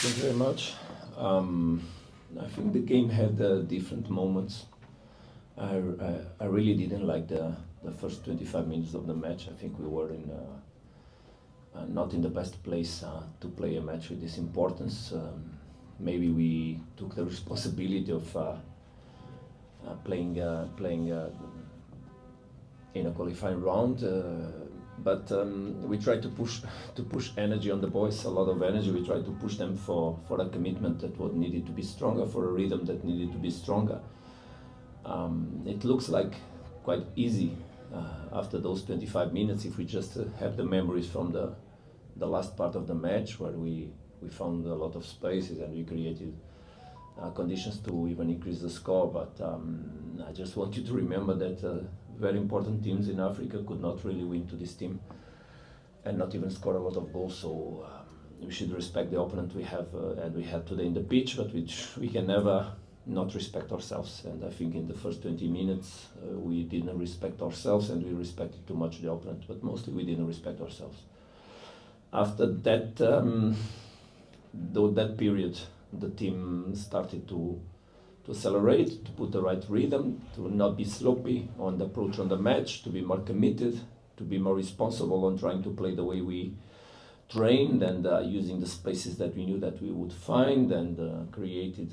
Thank you very much. I think the game had different moments. I really didn't like the first 25 minutes of the match. I think we were not in the best place to play a match with this importance. Maybe we took the responsibility of playing in a qualifying round, but we tried to push energy on the boys, a lot of energy. We tried to push them for a commitment that was needed to be stronger, for a rhythm that needed to be stronger. It looks like quite easy after those 25 minutes if we just have the memories from the last part of the match, where we found a lot of spaces and we created conditions to even increase the score. But I just want you to remember that very important teams in Africa could not really win to this team and not even score a lot of goals. So we should respect the opponent we have and we had today in the pitch, but which we can never not respect ourselves. And I think in the first 20 minutes we didn't respect ourselves and we respected too much the opponent, but mostly we didn't respect ourselves. After that, that period, the team started to accelerate, to put the right rhythm, to not be sloppy on the approach on the match, to be more committed, to be more responsible on trying to play the way we trained and using the spaces that we knew that we would find, and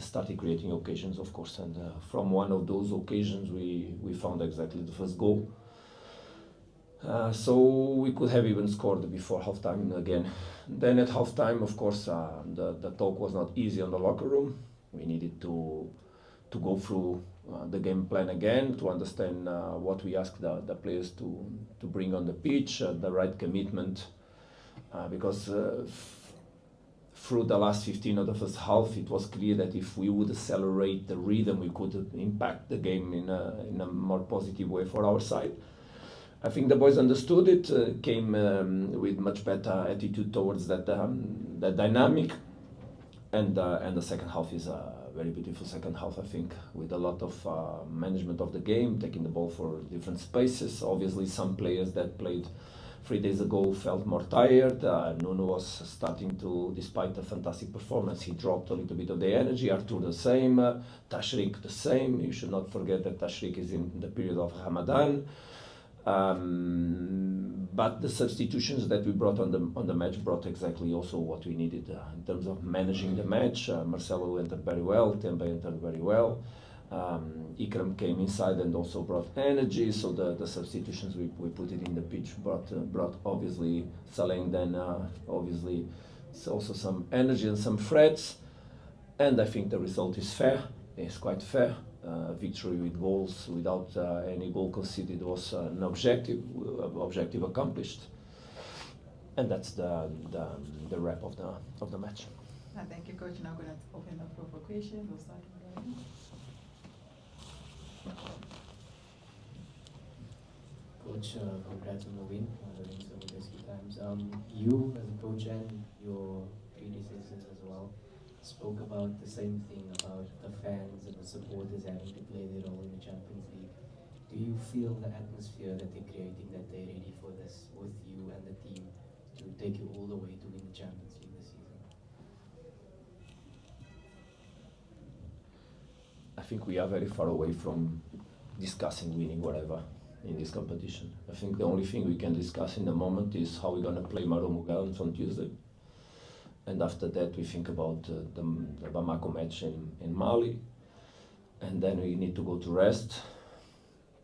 started creating occasions, of course. And from one of those occasions, we found exactly the first goal. So we could have even scored before halftime again. Then at halftime, of course, the talk was not easy on the locker room. We needed to go through the game plan again, to understand what we asked the players to bring on the pitch, the right commitment, because through the last 15 of the first half, it was clear that if we would accelerate the rhythm, we could impact the game in a more positive way for our side. I think the boys understood it, came with much better attitude towards that dynamic, and the second half is a very beautiful second half, I think, with a lot of management of the game, taking the ball for different spaces. Obviously, some players that played 3 days ago felt more tired. Nuno was starting to, despite a fantastic performance, he dropped a little bit of the energy. Artur the same, Tashrik the same. You should not forget that Tashrik is in the period of Ramadan. But the substitutions that we brought on the match brought exactly also what we needed in terms of managing the match. Marcelo entered very well, Tembe entered very well. Ikram came inside and also brought energy. So the substitutions we put it in the pitch brought obviously Saleng, then obviously it's also some energy and some threats. And I think the result is fair. It's quite fair. Victory with goals without any goal conceded was an objective accomplished, and that's the wrap of the match. Thank you, Coach. Now I'm going to open up for questions. We'll start with Brian. Coach, congrats on the win during some risky times. You as a coach and your predecessors as well spoke about the same thing, about the fans and the supporters having to play their role in the Champions League. Do you feel the atmosphere that they're creating, that they're ready for this with you and the team to take you all the way to win the Champions League this season? I think we are very far away from discussing winning whatever in this competition. I think the only thing we can discuss in the moment is how we're going to play Mamelodi Sundowns on Tuesday. And after that, we think about the Bamako match in Mali, and then we need to go to rest,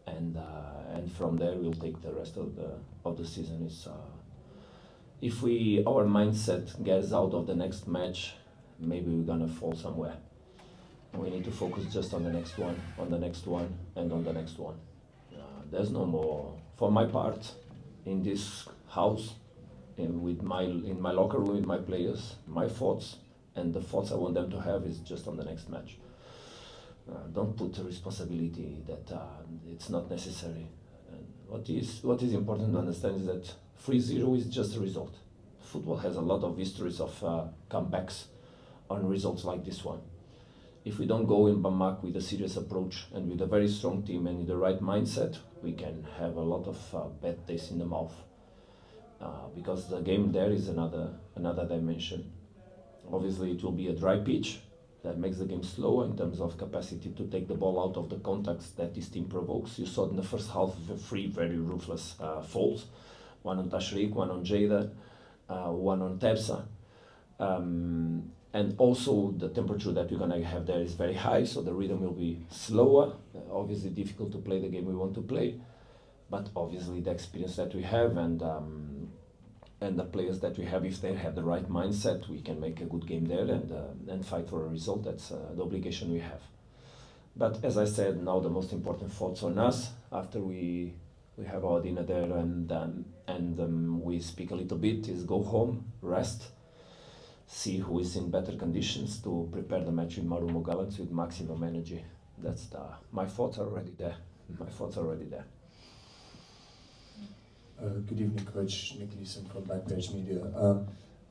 and from there we'll take the rest of the season. If our mindset gets out of the next match, maybe we're gonna fall somewhere. We need to focus just on the next one, and on the next one. There's no more. For my part, in this house, in my locker room with my players, my thoughts and the thoughts I want them to have is just on the next match. Don't put the responsibility that it's not necessary. And what is important to understand is that 3-0 is just a result. Football has a lot of histories of comebacks on results like this one. If we don't go in Bamako with a serious approach and with a very strong team and with the right mindset, we can have a lot of bad taste in the mouth. Because the game there is another dimension. Obviously, it will be a dry pitch that makes the game slower in terms of capacity to take the ball out of the contacts that this team provokes. You saw in the first half three very ruthless faults, one on Tashreeq, one on Jada, one on Tebsa. And also the temperature that we're going to have there is very high, so the rhythm will be slower. Obviously difficult to play the game we want to play, but obviously the experience that we have and the players that we have, if they have the right mindset, we can make a good game there and fight for a result. That's the obligation we have. But as I said, now the most important thoughts on us after we have our dinner there and we speak a little bit is go home, rest, see who is in better conditions to prepare the match with Marumo Gallants with maximum energy. That's my thoughts are already there. Good evening, Coach. Nick Leeson from Backpage Media.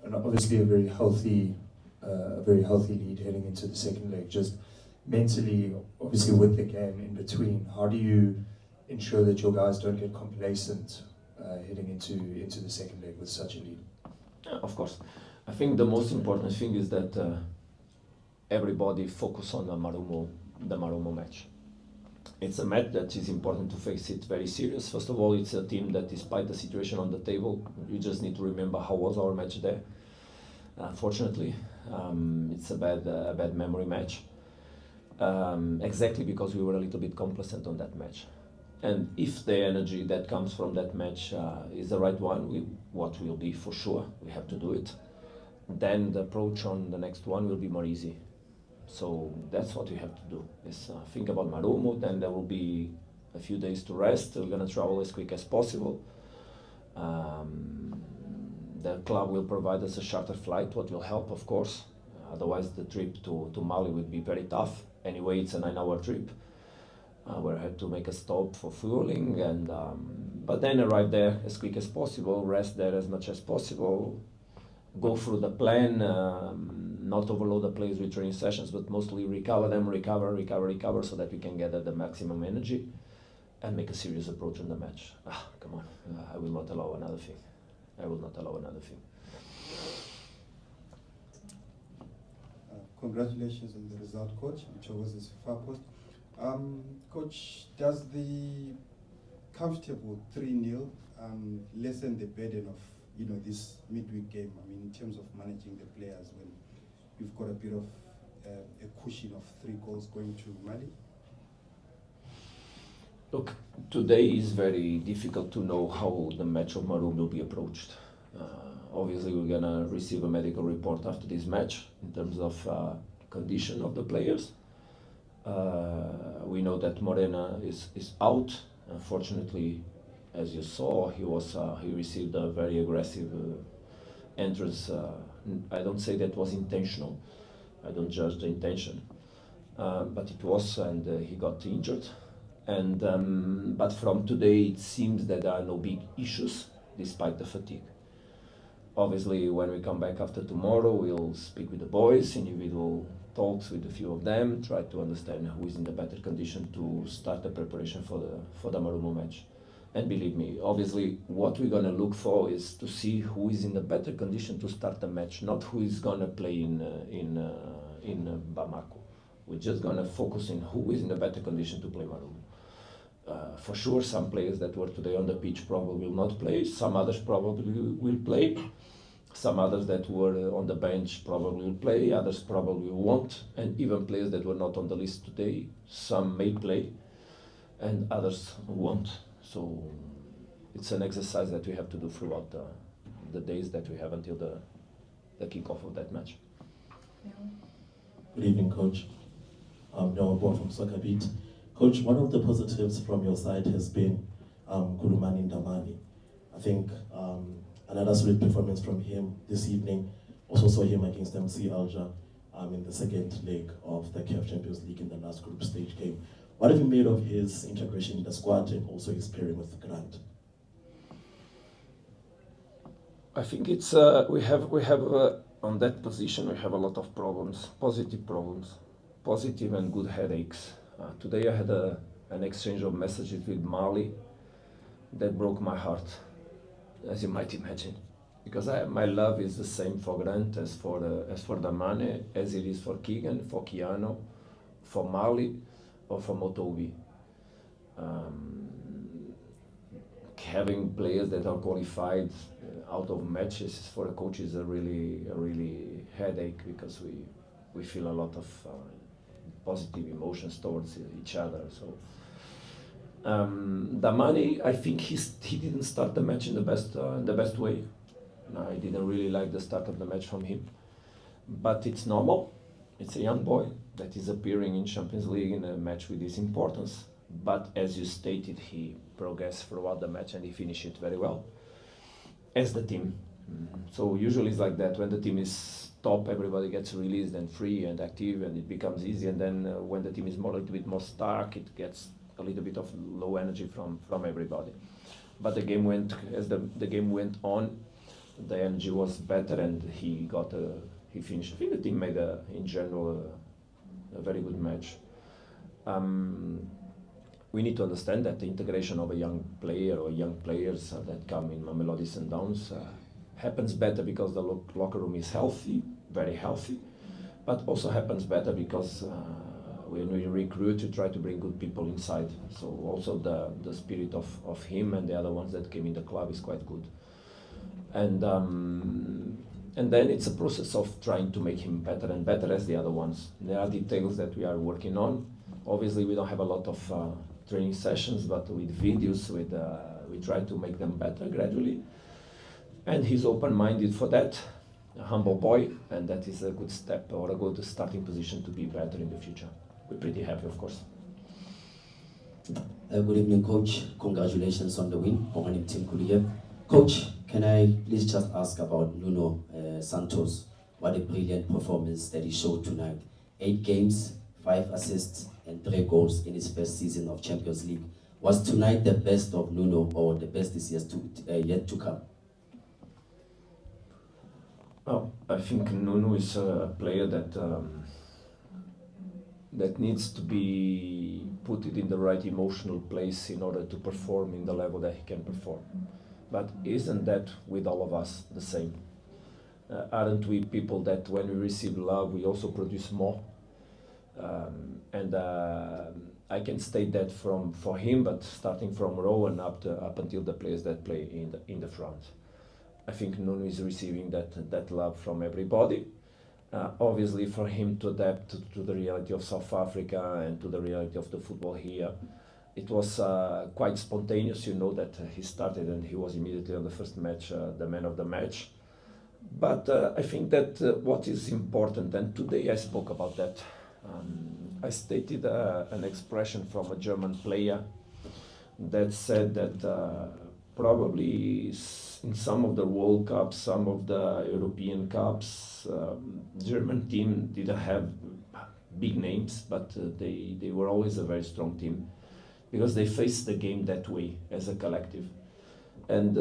And obviously a very healthy lead heading into the second leg. Just mentally, obviously with the game in between, how do you ensure that your guys don't get complacent heading into the second leg with such a lead? Yeah, of course. I think the most important thing is that everybody focus on the Marumo match. It's a match that is important to face it very serious. First of all, it's a team that, despite the situation on the table, you just need to remember how was our match there. Unfortunately, it's a bad memory match. Exactly because we were a little bit complacent on that match. And if the energy that comes from that match is the right one, what will be for sure, we have to do it, then the approach on the next one will be more easy. So that's what we have to do, is think about Marumo, then there will be a few days to rest. We're going to travel as quick as possible. The club will provide us a charter flight, what will help, of course. Otherwise the trip to Mali would be very tough. Anyway, it's a 9-hour trip. Where I had to make a stop for fueling, and but then arrive there as quick as possible, rest there as much as possible, go through the plan, not overload the players with training sessions, but mostly recover, so that we can gather the maximum energy and make a serious approach on the match. Come on, I will not allow another thing. Congratulations on the result, Coach, which was his far post. Coach, does the comfortable 3-0 lessen the burden of this midweek game? I mean, in terms of managing the players when you've got a bit of a cushion of 3 goals going to Mali? Look, today is very difficult to know how the match of Maroon will be approached. Obviously, we're gonna receive a medical report after this match in terms of condition of the players. We know that Morena is out. Unfortunately, as you saw, he received a very aggressive entrance. I don't say that was intentional. I don't judge the intention, but it was, and he got injured. And but from today, it seems that there are no big issues despite the fatigue. Obviously, when we come back after tomorrow, we'll speak with the boys, individual talks with a few of them, try to understand who is in the better condition to start the preparation for the Marumo match. And believe me, obviously, what we're gonna look for is to see who is in the better condition to start the match, not who is gonna play in Bamako. We're just gonna focus on who is in a better condition to play Marumo. For sure, some players that were today on the pitch probably will not play. Some others probably will play. Some others that were on the bench probably will play. Others probably won't. And even players that were not on the list today, some may play, and others won't. So it's an exercise that we have to do throughout the days that we have until the kickoff of that match. Good evening, Coach. I'm Noah Boy from Soccer Beat. Coach, one of the positives from your side has been Ndamane. I think another solid performance from him this evening. Also saw him against MC Alger in the second leg of the CAF Champions League in the last group stage game. What have you made of his integration in the squad and also his pairing with Grant? I think it's we have on that position we have a lot of problems, positive and good headaches. Today I had an exchange of messages with Mali that broke my heart, as you might imagine. because my love is the same for Grant as for Ndamane, as it is for Keegan, for Keanu, for Marley, or for Motobi. Having players that are qualified out of matches for a coach is a really headache, because we feel a lot of positive emotions towards each other. So Ndamane, I think he didn't start the match in the best way. No, I didn't really like the start of the match from him, but it's normal. It's a young boy that is appearing in Champions League in a match with this importance. But as you stated, he progressed throughout the match and he finished it very well, as the team. So usually it's like that. When the team is top, everybody gets released and free and active, and it becomes easy. And then when the team is a little bit more stark, it gets a little bit of low energy from everybody. But the game went, as the game went on, the energy was better, and he finished. I think the team made in general a very good match. We need to understand that the integration of a young player or young players that come in Mamelodi Sundowns happens better because the locker room is healthy, very healthy, but also happens better because when we recruit, we try to bring good people inside. So also the spirit of him and the other ones that came in the club is quite good. And then it's a process of trying to make him better and better as the other ones. There are details that we are working on. Obviously, we don't have a lot of training sessions, but with videos, we try to make them better gradually. And he's open-minded for that, a humble boy, and that is a good step or a good starting position to be better in the future. We're pretty happy, of course. Good evening, Coach. Congratulations on the win. My name is Tim Kuliyev. Coach, can I please just ask about Nuno Santos? What a brilliant performance that he showed tonight. 8 games, 5 assists, and 3 goals in his first season of Champions League. Was tonight the best of Nuno, or the best is yet to come? Well, I think Nuno is a player that needs to be put in the right emotional place in order to perform in the level that he can perform. But isn't that with all of us the same? Aren't we people that when we receive love, we also produce more? And I can state that for him, but starting from Rowan up until the players that play in the front. I think Nuno is receiving that love from everybody. Obviously, for him to adapt to the reality of South Africa and to the reality of the football here, it was quite spontaneous. You know that he started and he was immediately on the first match the man of the match. But I think that what is important, and today I spoke about that. I stated an expression from a German player that said that probably in some of the World Cups, some of the European Cups, German team didn't have big names, but they were always a very strong team because they faced the game that way as a collective. And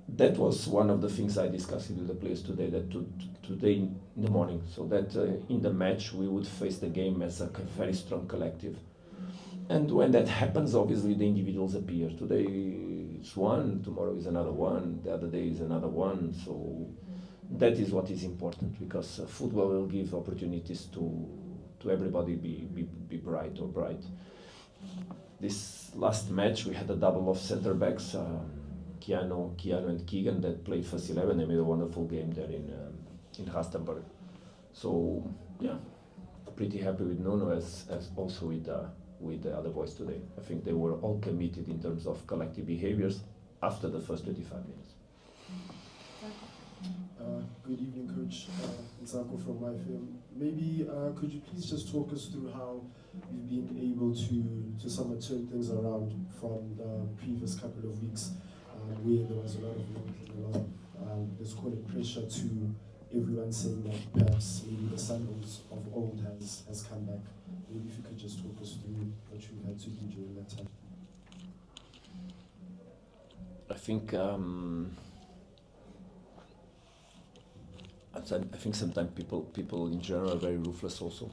that was one of the things I discussed with the players today, that today in the morning, so that in the match we would face the game as a very strong collective. And when that happens, obviously the individuals appear. Today it's one, tomorrow is another one, the other day is another one. So that is what is important, because football will give opportunities to everybody be bright or bright. This last match we had a double of centre backs, Keanu and Keegan, that played first 11. They made a wonderful game there in Rustenburg. So yeah, pretty happy with Nuno as also with the other boys today. I think they were all committed in terms of collective behaviors after the first 25 minutes. Good evening, Coach. Nzako from my firm. Maybe could you please just talk us through how you've been able to somewhat turn things around from the previous couple of weeks, where there was a lot of noise and a lot of, let's call it, pressure to everyone saying that perhaps maybe the Santos of old has come back. Maybe if you could just talk us through what you've had to do during that time. I think sometimes people in general are very ruthless also.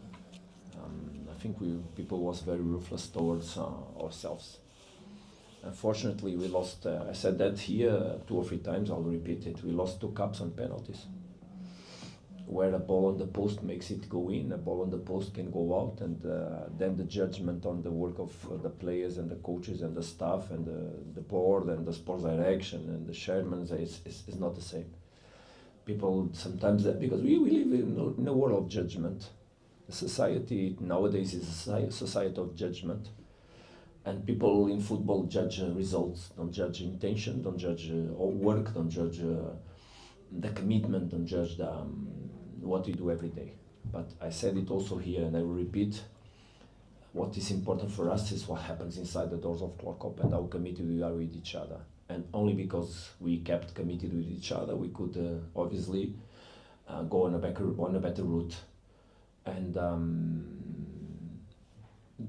I think people was very ruthless towards ourselves. Unfortunately, we lost. I said that here 2 or 3 times. I'll repeat it. We lost 2 cups on penalties, where a ball on the post makes it go in, a ball on the post can go out, and then the judgment on the work of the players and the coaches and the staff and the board and the sports direction and the chairman is not the same. People sometimes, because we live in a world of judgment. The society nowadays is a society of judgment. And people in football judge results, don't judge intention, don't judge work, don't judge the commitment, don't judge what we do every day. But I said it also here, and I will repeat, what is important for us is what happens inside the doors of Clark Cup and how committed we are with each other. And only because we kept committed with each other, we could obviously go on a better route. And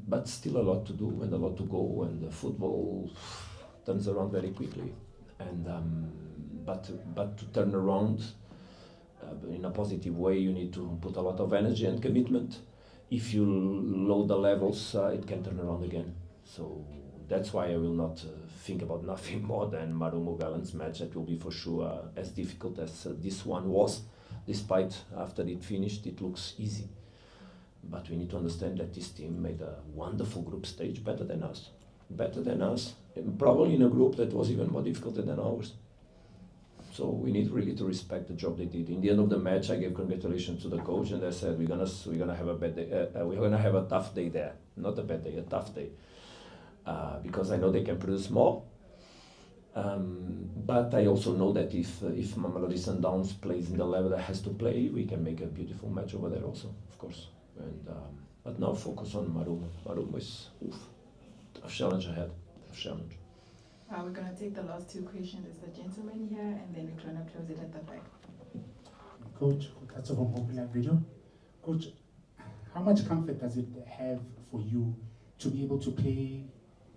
but still a lot to do and a lot to go, and the football turns around very quickly. And but to turn around in a positive way, you need to put a lot of energy and commitment. If you lower the levels, it can turn around again. So that's why I will not think about nothing more than Marumo Gallant's match. That will be for sure as difficult as this one was, despite after it finished it looks easy. But we need to understand that this team made a wonderful group stage, better than us, and probably in a group that was even more difficult than ours. So we need really to respect the job they did. In the end of the match, I gave congratulations to the coach, and I said we're gonna have a bad day. We're gonna have a tough day there, not a bad day, a tough day, because I know they can produce more. But I also know that if Mamelodi Sundowns plays in the level that has to play, we can make a beautiful match over there also, of course. And but now focus on Marumo. Marumo is tough challenge ahead. Tough challenge. We're gonna take the last 2 questions. It's the gentleman here, and then we're gonna close it at the back. Coach, that's a popular video. Coach, how much comfort does it have for you to be able to play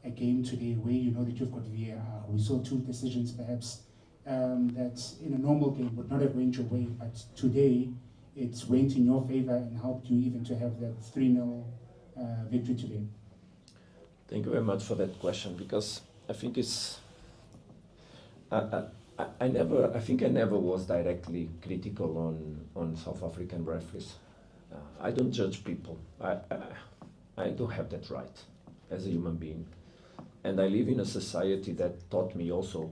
a game today where you know that you've got VAR? We saw 2 decisions perhaps that in a normal game would not have went your way, but today it's went in your favor and helped you even to have that 3-0 victory today. Thank you very much for that question, because I think it's. I never was directly critical on South African referees. I don't judge people. I don't have that right as a human being, and I live in a society that taught me also.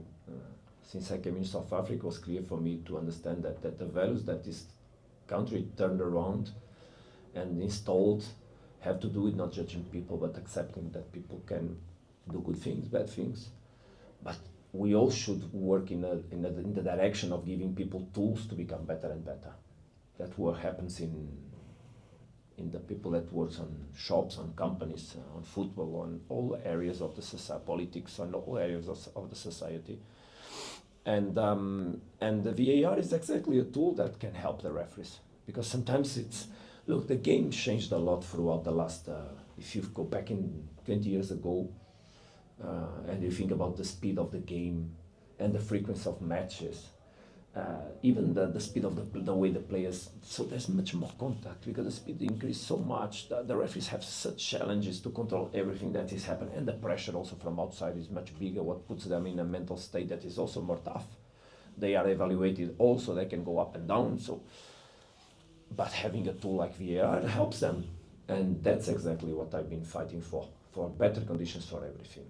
Since I came in South Africa, it was clear for me to understand that the values that this country turned around and installed have to do with not judging people, but accepting that people can do good things, bad things. But we all should work in the direction of giving people tools to become better and better. That what happens in the people that works on shops, on companies, on football, on all areas of the society, politics, on all areas of the society. And the VAR is exactly a tool that can help the referees, because sometimes look, the game changed a lot throughout the last, if you go back in 20 years ago, and you think about the speed of the game and the frequency of matches, even the speed of the way the players, so there's much more contact because the speed increased so much that the referees have such challenges to control everything that is happening, and the pressure also from outside is much bigger, what puts them in a mental state that is also more tough. They are evaluated also, they can go up and down, so but having a tool like VAR helps them, and that's exactly what I've been fighting for better conditions for everything.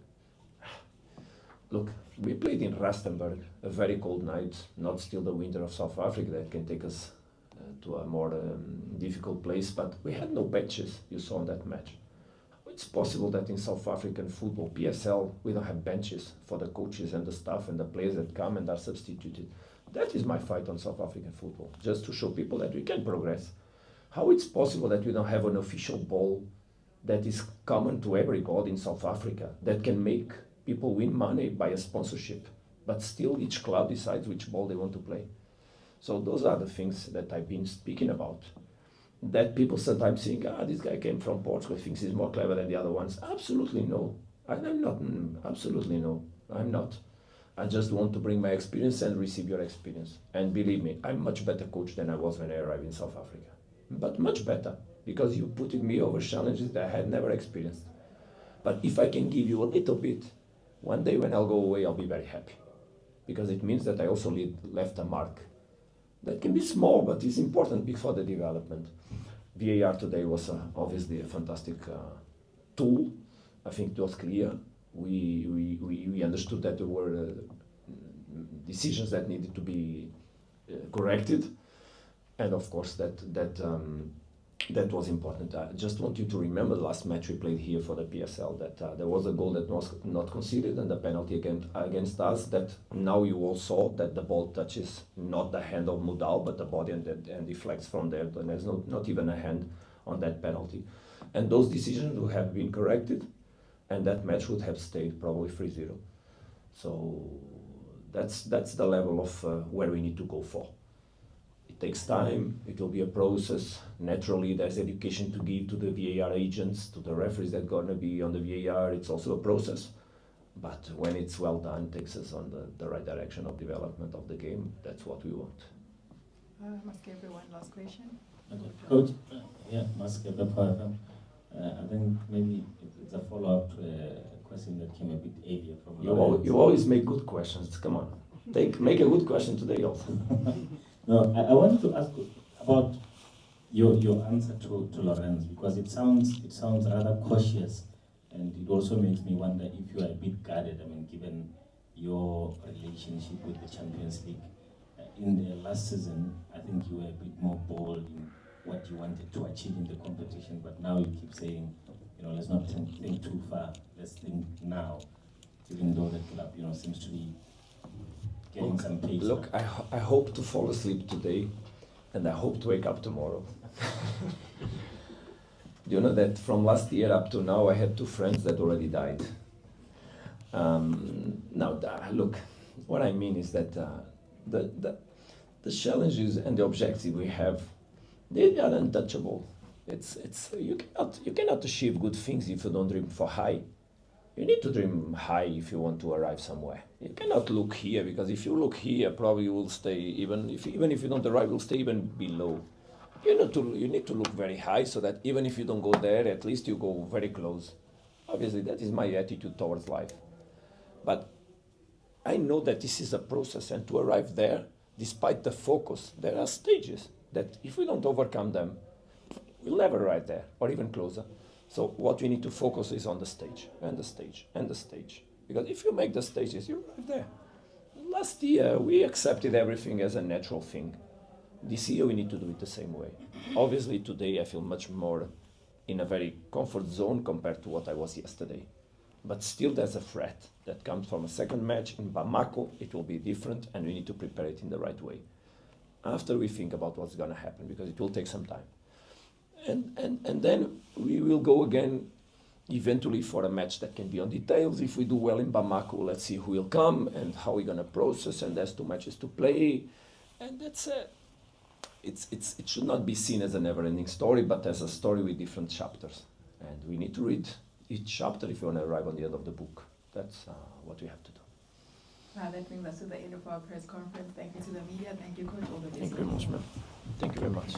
Look, we played in Rustenburg, a very cold night, not still the winter of South Africa that can take us to a more difficult place, but we had no benches, you saw in that match. It's possible that in South African football, PSL, we don't have benches for the coaches and the staff and the players that come and are substituted. That is my fight on South African football, just to show people that we can progress. How it's possible that we don't have an official ball that is common to everybody in South Africa, that can make people win money by a sponsorship, but still each club decides which ball they want to play. So those are the things that I've been speaking about. That people sometimes think, this guy came from Portugal, thinks he's more clever than the other ones. Absolutely no. I'm not, absolutely no, I'm not. I just want to bring my experience and receive your experience. And believe me, I'm much better coach than I was when I arrived in South Africa. But much better, because you put me over challenges that I had never experienced. But if I can give you a little bit One day when I'll go away, I'll be very happy, because it means that I also left a mark. That can be small, but it's important for the development. VAR today was obviously a fantastic tool. I think it was clear. We understood that there were decisions that needed to be corrected, and of course that was important. I just want you to remember the last match we played here for the PSL, that there was a goal that was not conceded and the penalty against us, that now you all saw that the ball touches not the hand of Mudal but the body and deflects from there. And there's not even a hand on that penalty. And those decisions would have been corrected and that match would have stayed probably 3-0. So that's the level of where we need to go for. It takes time, it will be a process. Naturally, there's education to give to the VAR agents, to the referees that are going to be on the VAR. It's also a process. But when it's well done, it takes us on the right direction of development of the game. That's what we want. Must give everyone last question. Okay. Coach, must give I think maybe it's a follow-up to a question that came a bit earlier from You always make good questions. Come on. Make a good question today also. No, I wanted to ask about your answer to Lorenz, because it sounds rather cautious, and it also makes me wonder if you are a bit guarded. I mean, given your relationship with the Champions League. In the last season, I think you were a bit more bold in what you wanted to achieve in the competition, but now you keep saying, let's not think too far, let's think now, even though the club, seems to be getting some pace. Look, I hope to fall asleep today, and I hope to wake up tomorrow. You know that from last year up to now, I had 2 friends that already died. Look, what I mean is that the challenges and the objectives we have, they are untouchable. You cannot achieve good things if you don't dream for high. You need to dream high if you want to arrive somewhere. You cannot look here, because if you look here, probably you will stay, even if you don't arrive, you'll stay even below. You need to look very high, so that even if you don't go there, at least you go very close. Obviously, that is my attitude towards life. But I know that this is a process, and to arrive there, despite the focus, there are stages that if we don't overcome them, we'll never arrive there, or even closer. So what we need to focus is on the stage, and the stage, and the stage. Because if you make the stages, you arrive there. Last year, we accepted everything as a natural thing. This year, we need to do it the same way. Obviously, today, I feel much more in a very comfort zone compared to what I was yesterday. But still, there's a threat that comes from a second match in Bamako. It will be different, and we need to prepare it in the right way. After we think about what's going to happen, because it will take some time. And then we will go again eventually for a match that can be on details. If we do well in Bamako, let's see who will come and how we're going to process, and there's 2 matches to play. And that's it should not be seen as a never-ending story, but as a story with different chapters. And we need to read each chapter if you want to arrive on the end of the book. That's what we have to do. That brings us to the end of our press conference. Thank you to the media. Thank you, Coach. All the best. Thank you very much, ma'am. Thank you very much.